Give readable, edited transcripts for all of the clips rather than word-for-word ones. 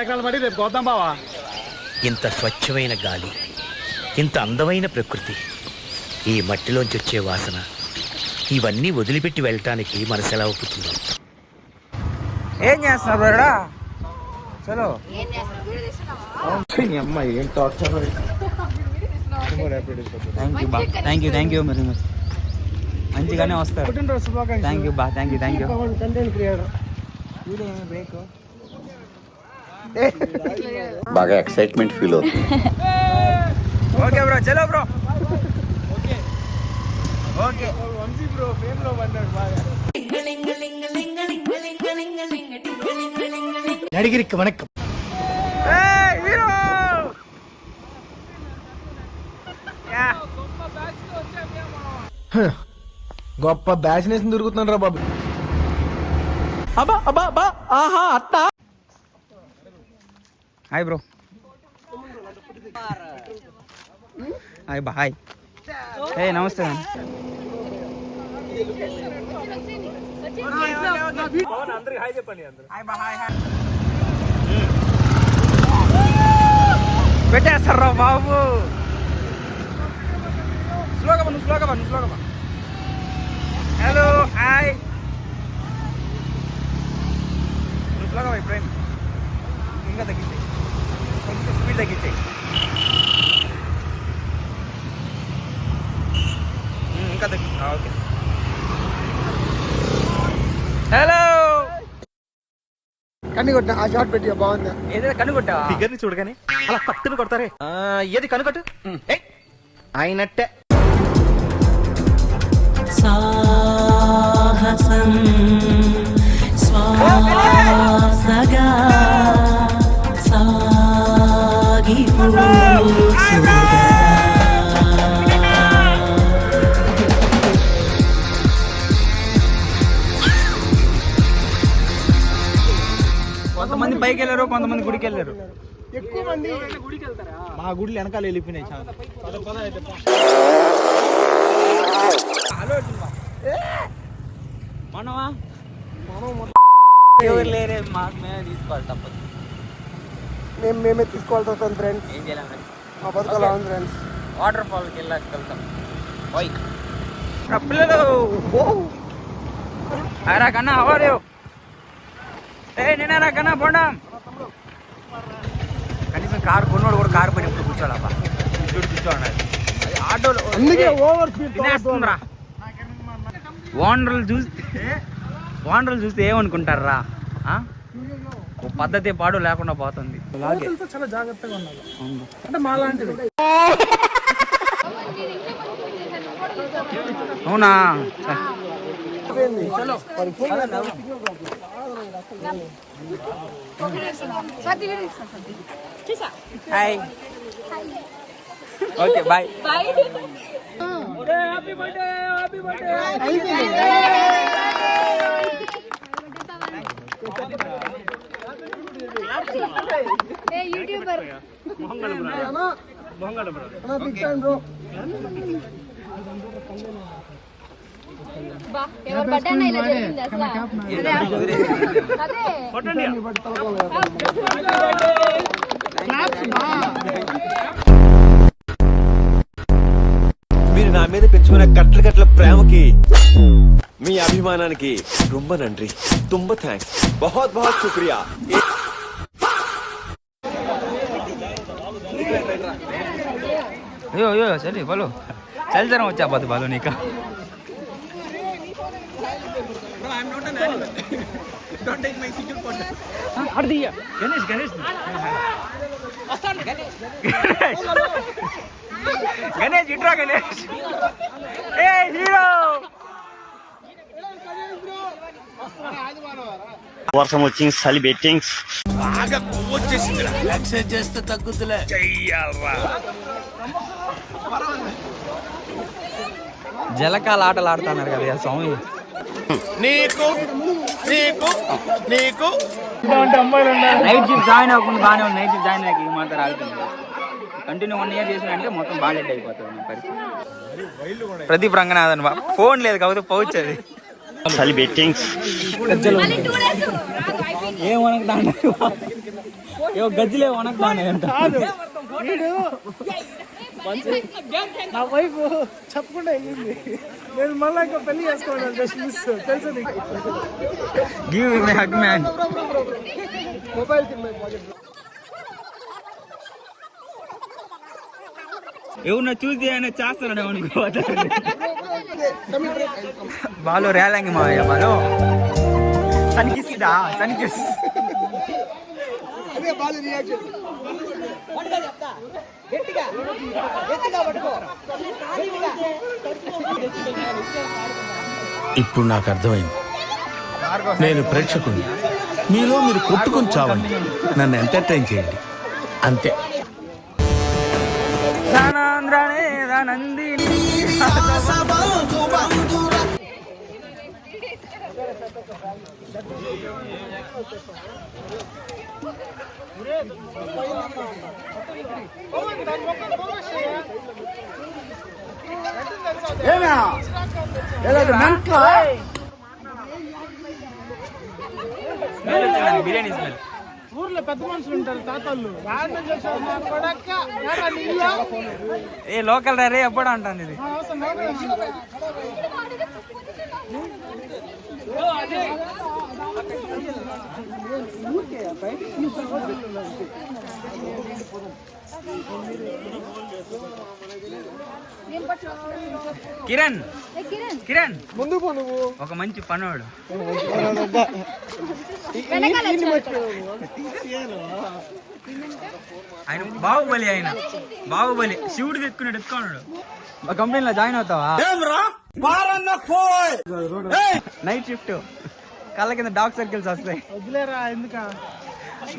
ఎకరాలు పడి రేపు కోద్దాం బావా. ఇంత స్వచ్ఛమైన గాలి, ఇంత అందమైన ప్రకృతి, ఈ మట్టిలోంచి వచ్చే వాసన, ఇవన్నీ వదిలిపెట్టి వెళ్ళటానికి మనసు ఎలా ఒప్పుతుందో. ఏం చేస్తున్నారు? చలో థ్యాంక్ యూ మరి మంచిగానే వస్తారు. థ్యాంక్ యూ బా, థ్యాంక్ యూ. బ్రేక్ బాగా ఎక్సైట్మెంట్ ఫీల్ అవుతుంది. ఓకే బ్రో, చలో బ్రో. ఓకే నడిగిరికి వణకం. గొప్ప బ్యాచ్ నేసి దొరుకుతున్నాడు రా బాబు. Hi bro. హాయ్ బా, హాయ్. ఏ నమస్తే. పెట్టేస్తారా బాబు? స్లోగా బా. Hello hi. స్లోగా బా ఫ్రెండ్. ఇంకా తగ్గించాయి, కొంచెం స్పీడ్ తగ్గించాయి. ఇంకా తగ్గి. ఓకే. హలో. కన్ను కొట్టిన ఆ షాట్ పెట్టి బాగుంది. ఏదైనా కన్ను కొట్టావా? ఫిగర్ ని చూడగానే అలా పట్టును కొడతారే. ఏది కనుకట్టు అయినట్టే. సాహసం శ్వాసగా సాగిపో. కొంతమంది పైకి వెళ్ళారు, కొంతమంది గుడికి వెళ్ళారు. ఎక్కువ మంది గుడికి వెళ్తారా? మా గుడిలు వెనకాల వెళ్ళిపోయినాయి చాలా. మనమా ఎవరు లేరే, మాకు మేమే తీసుకోవాలి, తప్పదు. మేమే తీసుకోవాల్సి వస్తుంది ఫ్రెండ్స్. ఏం చేయాలి? మా బతుకలా ఉంది ఫ్రెండ్స్. వాటర్ ఫాల్కి వెళ్తాం. పిల్లలు అరా కన్నా అవ్వలేవు. నేనా కన్నా పోండాం. కనీసం కారు కొన్నోడు కూడా కారు పని ఎప్పుడు కూర్చోవాలబ్బా. కూర్చోవాలి. ఆటోలో ఓవర్ స్పీడ్ తినేస్తుందిరా. ఓనర్లు చూస్తే ఏమనుకుంటారా? ఓ పద్ధతి పాడు లేకుండా పోతుంది. చాలా జాగ్రత్తగా ఉండాలి. అంటే మా లాంటిది. అవునా? Hi. Okay bye. Happy birthday. YouTuber ఎవరు బర్త్డే అయినా ఇలా జరిగింది అసలు. మీరు నా మీద పెంచుకున్న కట్ల ప్రేమకి, మీ అభిమానానికి రొంబ నండ్రి. తుంబ థ్యాంక్స్. బహుత్ బహుత్ శుక్రియా. అయ్యో చలి బలో, చలి జ్వరం వచ్చా బాదు బాలు నీకా. గణేష్ ఇట్రా గణేష్. ఏ హీరో. వర్షం వచ్చింది, చలి బెట్టింగ్స్ బాగా కొవ్వొచ్చేసింది. ఎక్సైజ్ చేస్తే తగ్గుతులే. చెయ్యాలరా. జలకాల ఆటలు ఆడుతున్నారు కదా స్వామి. నైట్ షిఫ్ట్ జాయిన్ అవ్వకుండా బాగానే ఉంది. నైట్ షిఫ్ట్ జాయిన్ అయ్యి మాత్రం ఆగుతుంది. కంటిన్యూ 1 year చేసినంటే మొత్తం బాగా అయిపోతుంది నా పరిస్థితి. ప్రదీప్ రంగనాథన్ ఫోన్ లేదు కాబట్టి పౌచ్ అది మళ్ళీ 2 days ఏం వనకుతాండ ఏ గజ్జలే వనకుతాండ నా వైఫ్ చెప్పకుండా వెళ్ళింది. నేను మళ్ళీ ఇంకా పెళ్లి చేసుకోవాలి తెలుసు. Give me hug man. Mobile ఎవరిన చూసి ఆయన చేస్తాడు అనుకో. బాలో రేలంగి మావయ్య బాలో సనికిస్తుందా సనికిస్ ఇప్పుడు నాకు అర్థమైంది. నేను ప్రేక్షకుడిని. మీలో మీరు కొట్టుకొని చావండి, నన్ను ఎంటర్టైన్ చేయండి అంతే. బిర్యానీ స్మెల్. ఊర్లో పెద్ద మనుషులు ఉంటారు తాతళ్ళు. ఏ లోకల్ రే ఎప్పుడు అంటాను ఇది. కిరణ్ కిరణ్ ముందు పో నువ్వు. ఒక మంచి పనోడు. ఆయన బాహుబలి. బాహుబలి శివుడు తెచ్చుకున్నాడు ఎత్తుకున్నాడు. మా కంపెనీలో జాయిన్ అవుతావా? నైట్ షిఫ్ట్ కళ్ళ కింద డార్క్ సర్కిల్స్ వస్తాయి. వదిలేరా ఎందుక?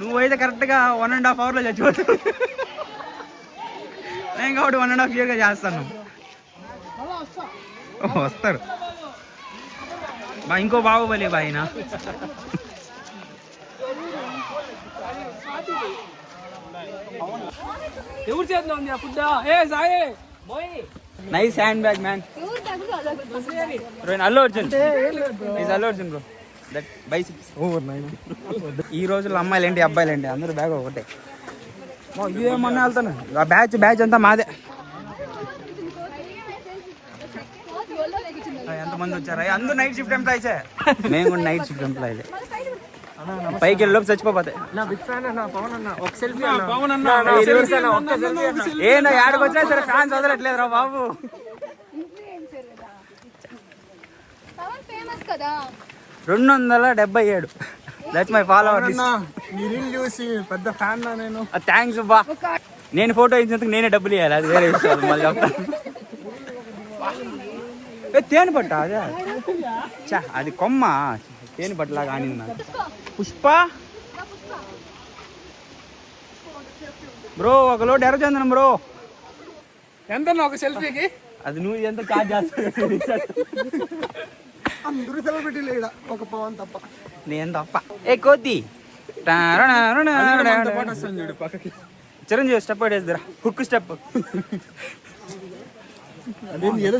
నువ్వైతే కరెక్ట్ గా 1.5 hour లో చచ్చిపోతావు. నేను కాబట్టి 1.5 year గా చేస్తాను. వస్తారు బా. ఇంకో బాహుబలి బాయిన. ఎవరు చేతిలో ఉంది ఆ food? A Sai nice hand bag man. Allu Arjun Allu Arjun bro. That biceps. ఈ రోజుల్లో అమ్మాయిలు ఏంటి అబ్బాయిలు ఏంటి అందరూ బ్యాగ్ ఒకటే. ఇదేమన్నా వెళ్తాను. ఆ బ్యాచ్ అంతా మాదే. ఎంతమంది వచ్చారా? అందరూ నైట్ షిఫ్ట్ ఎంప్లాయీసే. మేము కూడా నైట్ షిఫ్ట్ ఎంప్లాయీలే. పైకి వెళ్ళి లోపు చచ్చిపోతే. ఏంటో ఏడకి వచ్చినా సరే ఫ్యాన్స్ వదలట్లేదు రా బాబు. ఫేమస్ కదా 277. That's my follower. చూసి పెద్ద ఫ్యాన్ నేను. థ్యాంక్స్ బా. నేను ఫోటో ఇచ్చినందుకు నేనే డబ్బులు ఇవ్వాలి. అది వేరే విషయం. మళ్ళీ చెప్తాను. తేనె పట్ట అదే చా అది కొమ్మ తేనె పట్టులాగా ఆనింది నాకు. పుష్ప బ్రో ఒక లోడ్ ఎర్రచందనం బ్రో. ఎంత ఒక సెల్ఫీకి? అది నువ్వు ఎంత చార్జ్ చేస్తావు? అందరూ సెలబ్రిటీ లేడా ఒక పవన్ తప్ప. నేను తప్ప. ఏ కోతి చిరంజీవి స్టెప్ వేద్దురా. Hook step. ఏదో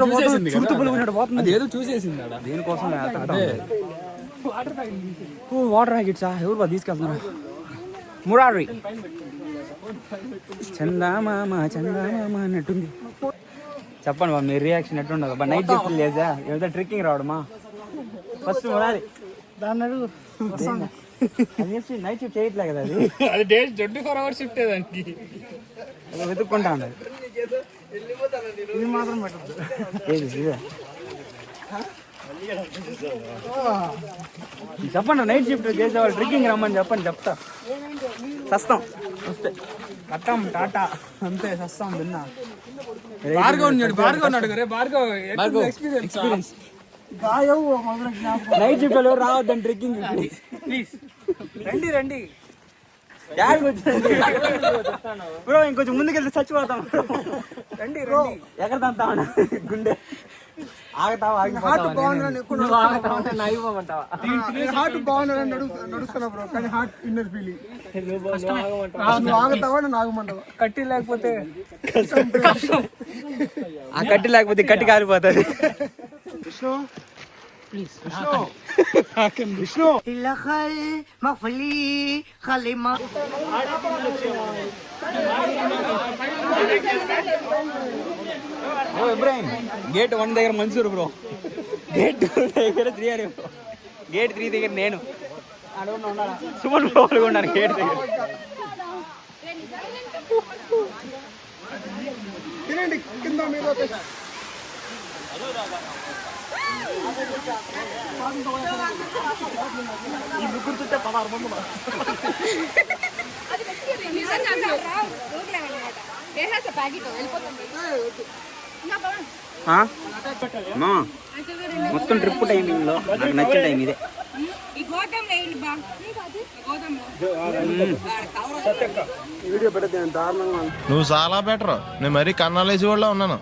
చూసేసింది దేనికోసం వాటర్ ప్యాకెట్సా? ఎవరు బా తీసుకెళ్తున్నారు? మురారి చందామామ అన్నట్టుంది. చెప్పండి బా మీ రియాక్షన్ ఎట్టుండదు బా? నైట్ షిఫ్ట్ లేదా ఏదో ట్రెక్కింగ్ రావడమా? ఫస్ట్ మురారి దాన్ని అడుగు. నైట్ షిఫ్ట్ చేయట్లే కదా అది. అది డే 24 hours షిఫ్ట్ దానికి. వెతుక్కుంటా ఉన్నది. ఇది మాత్రం పెట్టదు. ఏది ఇదే చెప్పండి. నైట్ షిఫ్ట్ చేసేవాళ్ళు ట్రెక్కింగ్ రమ్మని చెప్పండి. చెప్తా. సస్తాం వస్తే కట్టాం టాటా అంతే. సస్తాం విన్నా. ఎక్స్పీరియన్స్ నైట్ షిఫ్ట్ లో రావద్దని ట్రెక్కింగ్ ప్లీజ్. రండి బ్రో ఇంకొంచెం ముందుకెళ్తే చచ్చిపోతాం. రండి ఎక్కడ తంతా గుండె హార్ట్ బాగుందని ఎక్కువ హార్ట్ బాగుందని నడుస్తున్నా బ్రో, కానీ హార్ట్ ఇన్నర్ ఫీలింగ్. నువ్వు ఆగుతావా నన్ను ఆగమంటావా? కట్టి లేకపోతే ఆ కట్టి లేకపోతే కట్టి కాలిపోతుంది. విష్ణు ప్లీజ్, విష్ణు ఇబ్రాహిం గేట్ 1 దగ్గర మన్సూర్ బ్రో, గేట్ 2 దగ్గర 3 అని బ్రో, గేట్ 3 దగ్గర నేను సుమన్ బ్రో ఉన్నాను గేట్ దగ్గర. తినండి కింద మీద ఈ ముగ్గురు చుట్టే 16 మంది. మొత్తం ట్రిప్ టైమింగ్ లో నాకు నచ్చిన టైం ఇదే. వీడియో పెడితే దారుణంగా. నువ్వు చాలా బెటర్, నేను మరీ కన్నాలేసి వాళ్ళ ఉన్నాను.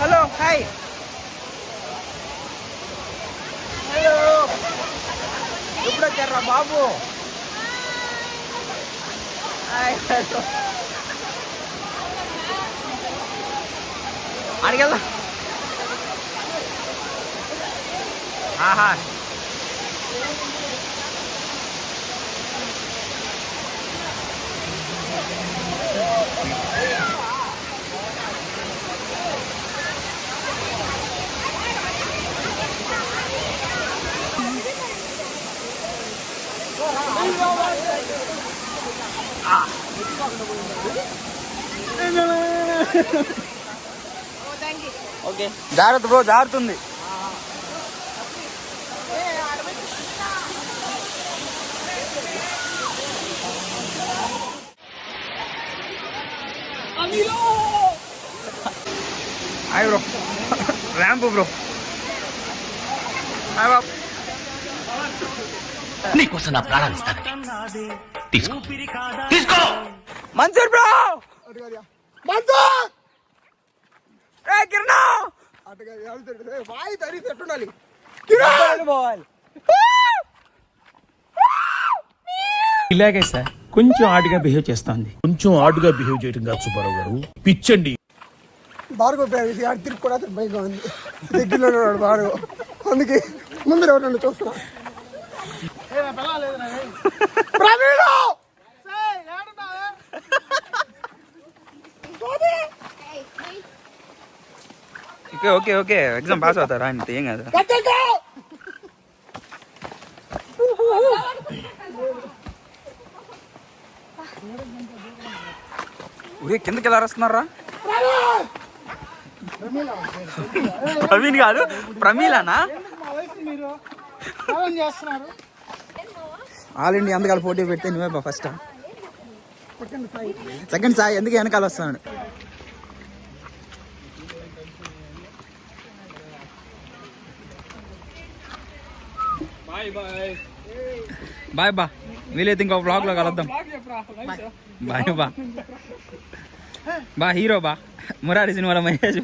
హలో హాయ్, హలో ఎప్పుడు వచ్చారా బాబు? అడిగెళ్దా. ఆహా ఓకే, జాగ్రత్త బ్రో, జారుతుంది. Hi bro, ramp bro. Hi బాబు, నీకోసం నా ప్రాణాలు ఇస్తాను. తీసుకో తీసుకో. మన్సూర్ బ్రో, కిరణ్ వాయి తరి పెట్టుండాలి. ఇలాగే సార్ కొంచెం ఆడుగా బిహేవ్ చేస్తుంది. కొంచెం ఆడుగా బిహేవ్ చేయడం కాదు సుబ్బారావు గారు, పిచ్చండి. భార్గవ్ తిరిగి కూడా భయంగా ఉంది. దగ్గరలో ఉన్నాడు భార్గవ్, అందుకే ముందు నన్ను చూస్తున్నా. Okay okay okay, exam pass అవుతారా? అంతే ఏం కాదు. ఊరే కిందకి ఎలా వస్తున్నారా? ప్రవీణ్ కాదు, ప్రమీలానా? ఆల్ ఇండియా అందుకని పోటీ పెడితే నువ్వే బా ఫస్ట్. సెకండ్ సాయి ఎందుకు వెనకాల వస్తున్నాడు? బాయ్ బా, వీలైతే ఇంకో బ్లాగ్ లో కలుద్దాం. బాయ్ బా, బా హీరో బా, మురారి సినిమాలో మహేష్.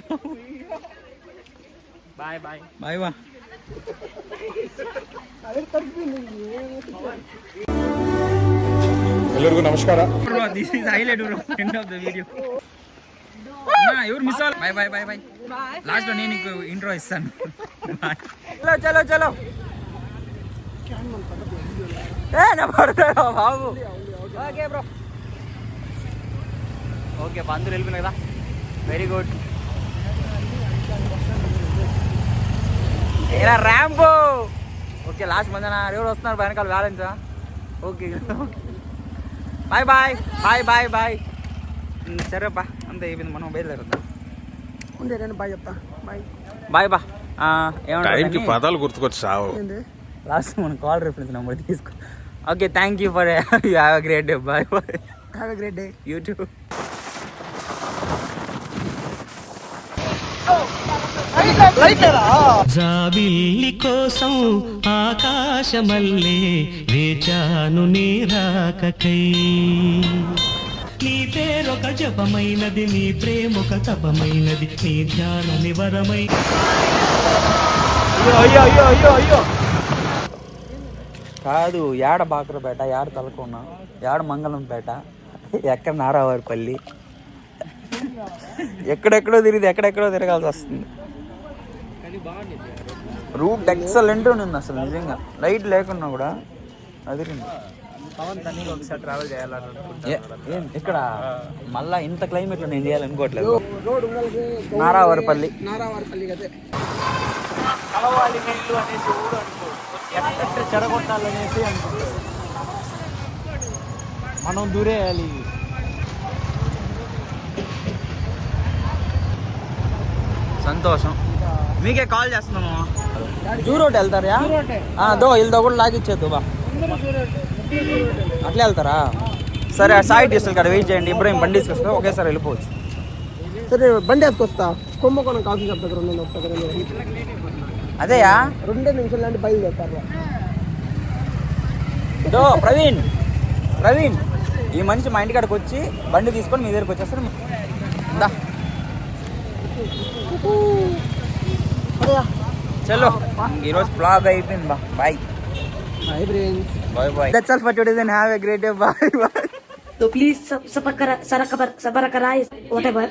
బాయ్ బాయ్ బాయ్ బా. ಎಲ್ಲರಿಗೂ ನಮಸ್ಕಾರ. This is highlight bro, end of the video. ఎవరు మిస్ అవ్వాలి? Bye bye bye bye. Last లో నేను నీకు ఇంట్రో ఇస్తాను. చలో చలో చలో. నా పడతాడు బాబు. ఓకే బ్రో, ఓకే అందరూ వెళ్ళిపోయినా కదా, వెరీ గుడ్. ఏరా ర్యాంపో. ఓకే లాస్ట్ మంది ఎవరు వస్తున్నారు వెనకాల బ్యాలెన్సా? Okay bye bye bye bye bye. సరేపా, అంతే అయిపోయింది, మనం బయలుదేరుద్దాం. బాయ్ చెప్తా. బాయ్ బాయ్ బా. ఏమంటే పదాలు గుర్తుకొచ్చావు. లాస్ట్ మన కాల్ రిఫరెన్స్ నెంబర్ తీసుకో. Okay, thank you for you have a great day. Bye bye. Have a great day. You too. జాబిల్లి కోసం ఆకాశమల్లే వేచాను నీ రాకకై నీ పేరొక జపమైనది నీ ప్రేమొక తపమైనది నీ ధ్యాన నివరమై కాదు యాడ బాక్రపేట, యాడ తలకోన, యాడ మంగళంపేట, ఎక్కడ నారావారిపల్లి, ఎక్కడెక్కడో తిరిగి ఎక్కడెక్కడో తిరగాల్సి వస్తుంది. రూట్ ఎక్సలెంట్ ఉంది అసలు నిజంగా, లైట్ లేకున్నా కూడా అదిరింది. ఒకసారి ట్రావెల్ చేయాలనుకుంటున్నాను. ఇక్కడ మళ్ళా ఇంత క్లైమేట్ లో నేను చేయాలనుకోవట్లేదు. నారావారిపల్లి కలవాలి నీళ్ళు అనేసి ఊరు అనుకో, ఎక్కడ చెడగొట్టాలనేసి అనుకుంటారు. మనం దూరేయాలి. సంతోషం. మీకే కాల్ చేస్తున్నాము. జూ రోడ్ వెళ్తారా? దో వీళ్ళతో కూడా లాగిచ్చేద్దు బా. అట్లా వెళ్తారా? సరే ఆ సాయి డీజిల్ కాడ వెయిట్ చేయండి. ఇబ్రాహిం బండి తీసుకొస్తా, ఒకేసారి వెళ్ళిపోవచ్చు. సరే బండి వేసుకొస్తా. కుంభకోణం కాఫీ షాప్ దగ్గర ఉన్నాను. అదేయా 2 నిమిషాలు అంటే బయలుదేరుతారు. దో ప్రవీణ్, ఈ మనిషి మా ఇంటికాడికి వచ్చి బండి తీసుకొని మీ దగ్గరికి వచ్చేస్తారు. దా చలో, ఈరోజు బ్లాగ్ అయిపోయింది బా. Bye bye. That's all for today, then have a great day. Bye. So please subscribe, whatever.